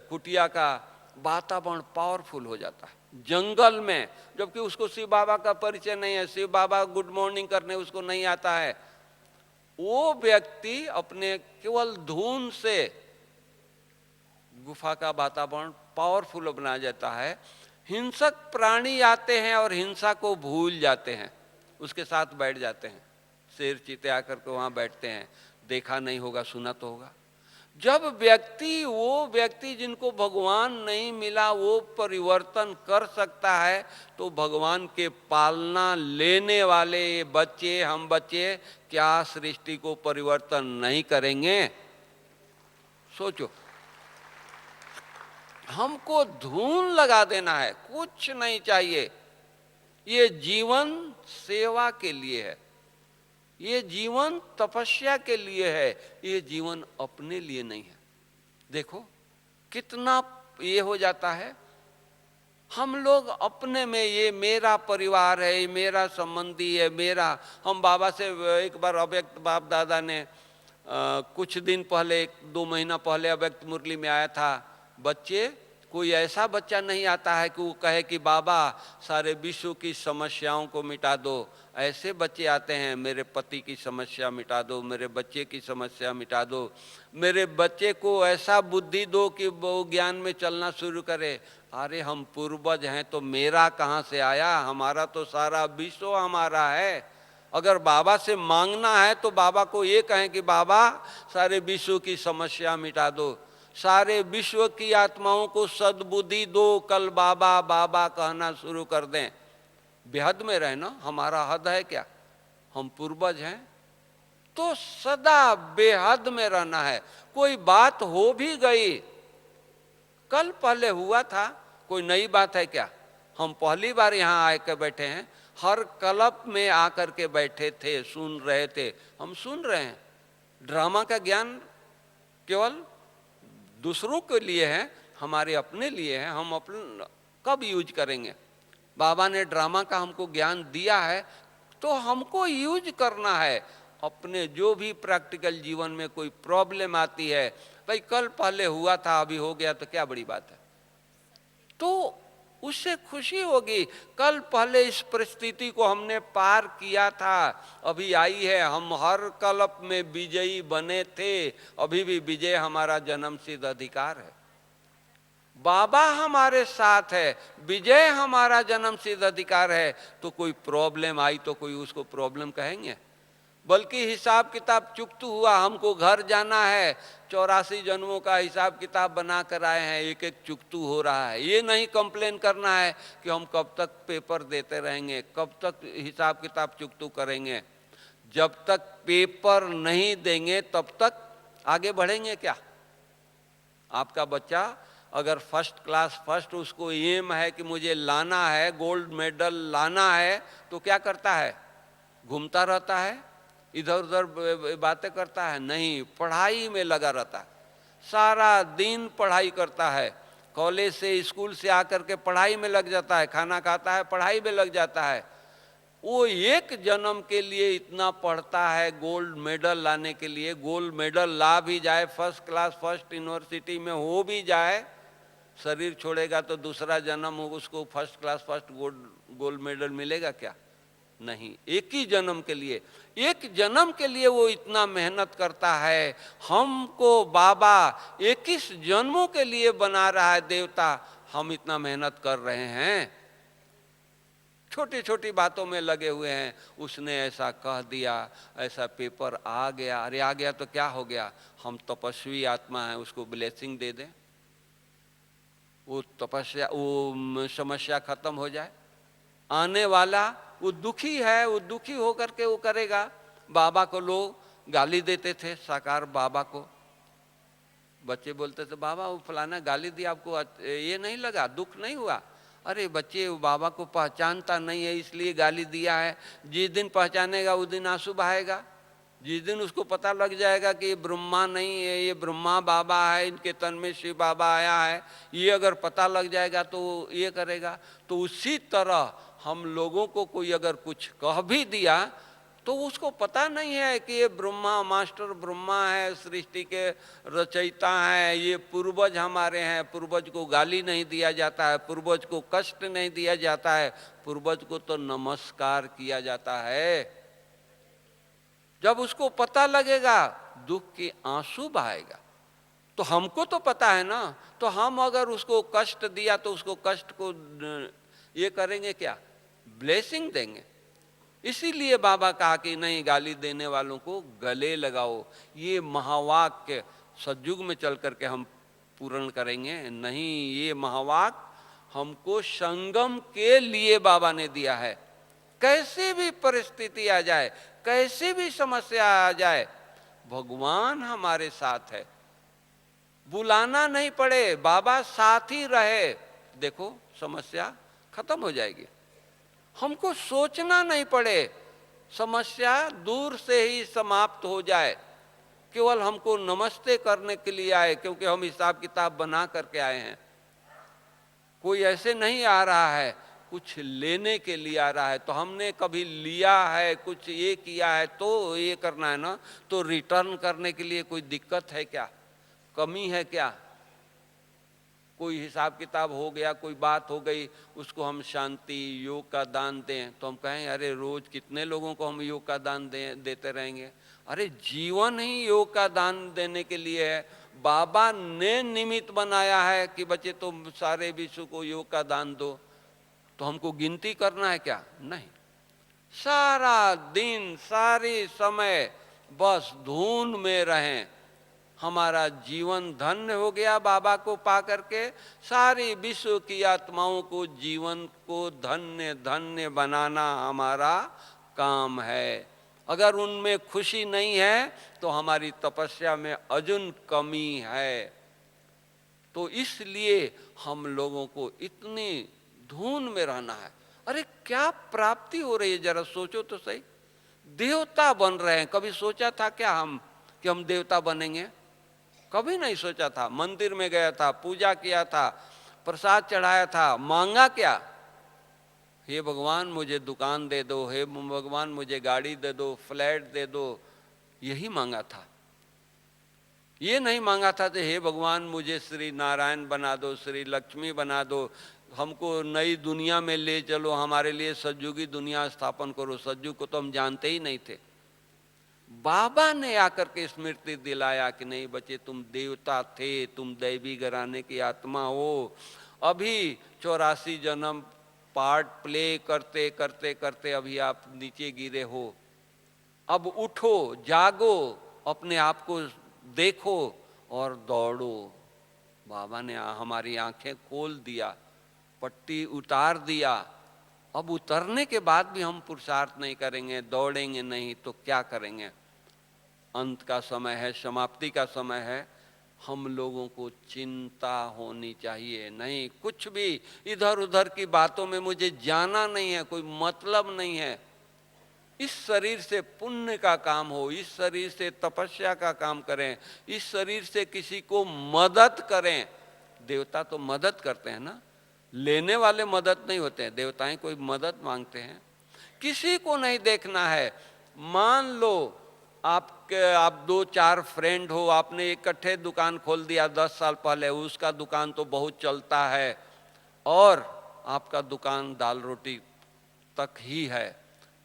कुटिया का वातावरण पावरफुल हो जाता है जंगल में। जबकि उसको शिव बाबा का परिचय नहीं है, शिव बाबा गुड मॉर्निंग करने उसको नहीं आता है, वो व्यक्ति अपने केवल धून से गुफा का वातावरण पावरफुल बना जाता है। हिंसक प्राणी आते हैं और हिंसा को भूल जाते हैं, उसके साथ बैठ जाते हैं। शेर चीते आकर के वहां बैठते हैं, देखा नहीं होगा, सुना तो होगा। जब वो व्यक्ति जिनको भगवान नहीं मिला वो परिवर्तन कर सकता है, तो भगवान के पालना लेने वाले बच्चे, हम बच्चे, क्या सृष्टि को परिवर्तन नहीं करेंगे? सोचो, हमको धून लगा देना है, कुछ नहीं चाहिए। ये जीवन सेवा के लिए है, ये जीवन तपस्या के लिए है, ये जीवन अपने लिए नहीं है। देखो कितना ये हो जाता है, हम लोग अपने में, ये मेरा परिवार है, ये मेरा संबंधी है, मेरा। हम बाबा से एक बार अव्यक्त बाप दादा ने कुछ दिन पहले, 1-2 महीना पहले अव्यक्त मुरली में आया था। बच्चे, कोई ऐसा बच्चा नहीं आता है कि वो कहे कि बाबा सारे विश्व की समस्याओं को मिटा दो। ऐसे बच्चे आते हैं, मेरे पति की समस्या मिटा दो, मेरे बच्चे की समस्या मिटा दो, मेरे बच्चे को ऐसा बुद्धि दो कि वो ज्ञान में चलना शुरू करे। अरे हम पूर्वज हैं तो मेरा कहाँ से आया? हमारा तो सारा विश्व हमारा है। अगर बाबा से मांगना है तो बाबा को ये कहें कि बाबा सारे विश्व की समस्या मिटा दो, सारे विश्व की आत्माओं को सद्बुद्धि दो, कल बाबा बाबा कहना शुरू कर दें। बेहद में रहना, हमारा हद है क्या? हम पूर्वज हैं तो सदा बेहद में रहना है। कोई बात हो भी गई, कल पहले हुआ था, कोई नई बात है क्या? हम पहली बार यहाँ आकर बैठे हैं, हर कल्प में आकर के बैठे थे, सुन रहे थे। हम सुन रहे हैं। ड्रामा का ज्ञान केवल दूसरों के लिए है, हमारे अपने लिए है। हम अपने कब यूज करेंगे? बाबा ने ड्रामा का हमको ज्ञान दिया है तो हमको यूज करना है। अपने जो भी प्रैक्टिकल जीवन में कोई प्रॉब्लम आती है, भाई कल पहले हुआ था, अभी हो गया तो क्या बड़ी बात है? तो उससे खुशी होगी। कल पहले इस परिस्थिति को हमने पार किया था, अभी आई है, हम हर कल्प में विजयी बने थे, अभी भी विजय हमारा जन्मसिद्ध अधिकार है। बाबा हमारे साथ है, विजय हमारा जन्मसिद्ध अधिकार है। तो कोई प्रॉब्लम आई तो कोई उसको प्रॉब्लम कहेंगे? बल्कि हिसाब किताब चुकतू हुआ, हमको घर जाना है, 84 जन्मों का हिसाब किताब बना कर आए हैं, एक एक चुकतू हो रहा है। ये नहीं कंप्लेन करना है कि हम कब तक पेपर देते रहेंगे, कब तक हिसाब किताब चुकतू करेंगे। जब तक पेपर नहीं देंगे तब तक आगे बढ़ेंगे क्या? आपका बच्चा अगर फर्स्ट क्लास फर्स्ट, उसको एम है कि मुझे लाना है, गोल्ड मेडल लाना है, तो क्या करता है? घूमता रहता है, इधर उधर बातें करता है? नहीं, पढ़ाई में लगा रहता है, सारा दिन पढ़ाई करता है। कॉलेज से, स्कूल से आकर के पढ़ाई में लग जाता है, खाना खाता है, पढ़ाई में लग जाता है। वो एक जन्म के लिए इतना पढ़ता है गोल्ड मेडल लाने के लिए। गोल्ड मेडल ला भी जाए, फर्स्ट क्लास फर्स्ट यूनिवर्सिटी में हो भी जाए, शरीर छोड़ेगा तो दूसरा जन्म उसको first class first gold medal मिलेगा क्या? नहीं। एक ही जन्म के लिए, एक जन्म के लिए वो इतना मेहनत करता है। हमको बाबा 21 जन्मों के लिए बना रहा है देवता, हम इतना मेहनत कर रहे हैं, छोटी छोटी बातों में लगे हुए हैं। उसने ऐसा कह दिया, ऐसा पेपर आ गया, अरे आ गया तो क्या हो गया? हम तपस्वी आत्मा है, उसको ब्लेसिंग दे दें, वो तपस्या, वो समस्या खत्म हो जाए। आने वाला वो दुखी है, वो दुखी होकर के वो करेगा। बाबा को लोग गाली देते थे, साकार बाबा को। बच्चे बोलते थे बाबा वो फलाना गाली दिया, आपको ये नहीं लगा, दुख नहीं हुआ? अरे बच्चे, वो बाबा को पहचानता नहीं है इसलिए गाली दिया है। जिस दिन पहचानेगा उस दिन आंसू बहाएगा। जिस दिन उसको पता लग जाएगा कि ये ब्रह्मा नहीं है, ये ब्रह्मा बाबा है, इनके तन में शिव बाबा आया है, ये अगर पता लग जाएगा तो ये करेगा। तो उसी तरह हम लोगों को कोई अगर कुछ कह भी दिया तो उसको पता नहीं है कि ये ब्रह्मा, मास्टर ब्रह्मा है, सृष्टि के रचयिता है, ये पूर्वज हमारे हैं। पूर्वज को गाली नहीं दिया जाता है, पूर्वज को कष्ट नहीं दिया जाता है, पूर्वज को तो नमस्कार किया जाता है। जब उसको पता लगेगा दुख के आंसू बहाएगा। तो हमको तो पता है ना, तो हम अगर उसको कष्ट दिया तो उसको कष्ट को ये करेंगे क्या, ब्लेसिंग देंगे। इसीलिए बाबा कहा कि नहीं, गाली देने वालों को गले लगाओ। ये महावाक्य सतयुग में चल करके हम पूर्ण करेंगे। नहीं, ये महावाक्य हमको संगम के लिए बाबा ने दिया है। कैसी भी परिस्थिति आ जाए, कैसी भी समस्या आ जाए, भगवान हमारे साथ है। बुलाना नहीं पड़े, बाबा साथ ही रहे, देखो समस्या खत्म हो जाएगी। हमको सोचना नहीं पड़े, समस्या दूर से ही समाप्त हो जाए। केवल हमको नमस्ते करने के लिए आए, क्योंकि हम हिसाब किताब बना करके आए हैं। कोई ऐसे नहीं आ रहा है कुछ लेने के लिए आ रहा है। तो हमने कभी लिया है, कुछ ये किया है तो ये करना है ना, तो रिटर्न करने के लिए कोई दिक्कत है क्या, कमी है क्या? कोई हिसाब किताब हो गया, कोई बात हो गई, उसको हम शांति योग का दान दें, तो हम कहें अरे रोज कितने लोगों को हम योग का दान देते रहेंगे? अरे जीवन ही योग का दान देने के लिए है। बाबा ने निमित्त बनाया है कि बच्चे तुम सारे विश्व को योग का दान दो। तो हमको गिनती करना है क्या? नहीं, सारा दिन सारे समय बस धुन में रहें। हमारा जीवन धन्य हो गया बाबा को पा करके। सारी विश्व की आत्माओं को जीवन को धन्य धन्य बनाना हमारा काम है। अगर उनमें खुशी नहीं है तो हमारी तपस्या में अजुन कमी है। तो इसलिए हम लोगों को इतनी धुन में रहना है। अरे क्या प्राप्ति हो रही है, जरा सोचो तो सही। देवता बन रहे हैं। कभी सोचा था क्या हम कि हम देवता बनेंगे? कभी नहीं सोचा था। मंदिर में गया था, पूजा किया था, प्रसाद चढ़ाया था, मांगा क्या? हे भगवान मुझे दुकान दे दो, हे भगवान मुझे गाड़ी दे दो, फ्लैट दे दो, यही मांगा था। ये नहीं मांगा था कि हे भगवान मुझे श्री नारायण बना दो, श्री लक्ष्मी बना दो, हमको नई दुनिया में ले चलो, हमारे लिए सतयुगी दुनिया स्थापन करो। सतयुग को तो हम जानते ही नहीं थे। बाबा ने आकर के स्मृति दिलाया कि नहीं बच्चे, तुम देवता थे, तुम दैवी घराने की आत्मा हो। अभी 84 जन्म पार्ट प्ले करते करते करते अभी आप नीचे गिरे हो। अब उठो, जागो, अपने आप को देखो और दौड़ो। बाबा ने हमारी आंखें खोल दिया, पट्टी उतार दिया। अब उतरने के बाद भी हम पुरुषार्थ नहीं करेंगे, दौड़ेंगे नहीं तो क्या करेंगे? अंत का समय है, समाप्ति का समय है। हम लोगों को चिंता होनी चाहिए नहीं। कुछ भी इधर उधर की बातों में मुझे जाना नहीं है, कोई मतलब नहीं है। इस शरीर से पुण्य का काम हो, इस शरीर से तपस्या का काम करें, इस शरीर से किसी को मदद करें। देवता तो मदद करते हैं ना, लेने वाले मदद नहीं होते हैं। देवताएं कोई मदद मांगते हैं। किसी को नहीं देखना है। मान लो आप 2-4 फ्रेंड हो, आपने इकट्ठे दुकान खोल दिया 10 साल पहले, उसका दुकान तो बहुत चलता है और आपका दुकान दाल रोटी तक ही है।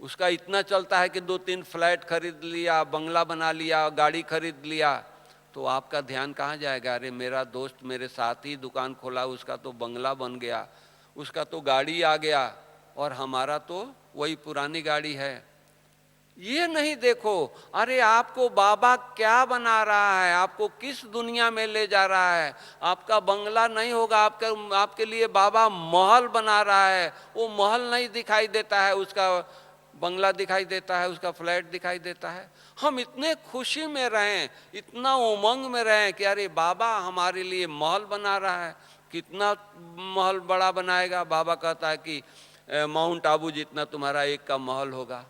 उसका इतना चलता है कि 2-3 फ्लैट खरीद लिया, बंगला बना लिया, गाड़ी खरीद लिया, तो आपका ध्यान कहाँ जाएगा? अरे मेरा दोस्त मेरे साथ ही दुकान खोला, उसका तो बंगला बन गया, उसका तो गाड़ी आ गया और हमारा तो वही पुरानी गाड़ी है। ये नहीं देखो, अरे आपको बाबा क्या बना रहा है, आपको किस दुनिया में ले जा रहा है। आपका बंगला नहीं होगा, आपके लिए बाबा महल बना रहा है। वो महल नहीं दिखाई देता है, उसका बंगला दिखाई देता है, उसका फ्लैट दिखाई देता है। हम इतने खुशी में रहें, इतना उमंग में रहें कि अरे बाबा हमारे लिए महल बना रहा है, कितना महल बड़ा बनाएगा? बाबा कहता है कि माउंट आबू जितना तुम्हारा एक का महल होगा।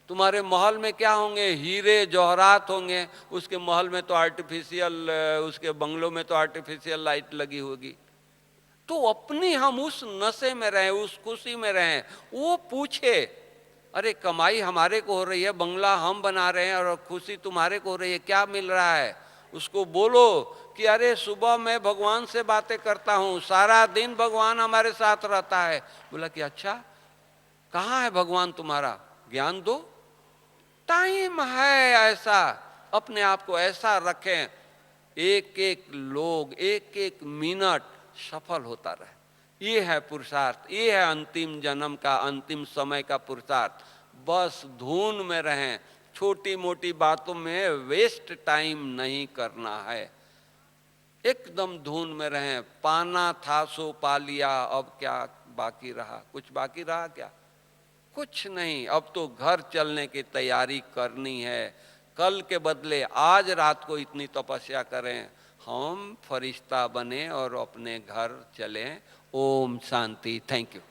तुम्हारे महल में क्या होंगे? हीरे जवाहरात होंगे। उसके महल में तो आर्टिफिशियल, उसके बंगलों में तो आर्टिफिशियल लाइट लगी होगी। तो अपनी हम उस नशे में रहें, उस खुशी में रहें। वो पूछे, अरे कमाई हमारे को हो रही है, बंगला हम बना रहे हैं और खुशी तुम्हारे को हो रही है, क्या मिल रहा है? उसको बोलो कि अरे सुबह मैं भगवान से बातें करता हूँ, सारा दिन भगवान हमारे साथ रहता है। बोला कि अच्छा, कहाँ है भगवान तुम्हारा? ज्ञान दो। टाइम है ऐसा, अपने आप को ऐसा रखें, एक एक लोग, एक एक मिनट सफल होता रहे। ये है पुरुषार्थ, ये है अंतिम जन्म का, अंतिम समय का पुरुषार्थ। बस धुन में रहें, छोटी मोटी बातों में वेस्ट टाइम नहीं करना है, एकदम धुन में रहें। पाना था सो पा लिया, अब क्या बाकी रहा? कुछ बाकी रहा क्या? कुछ नहीं। अब तो घर चलने की तैयारी करनी है। कल के बदले आज रात को इतनी तपस्या करें, हम फरिश्ता बने और अपने घर चलें। ओम शांति। Thank you.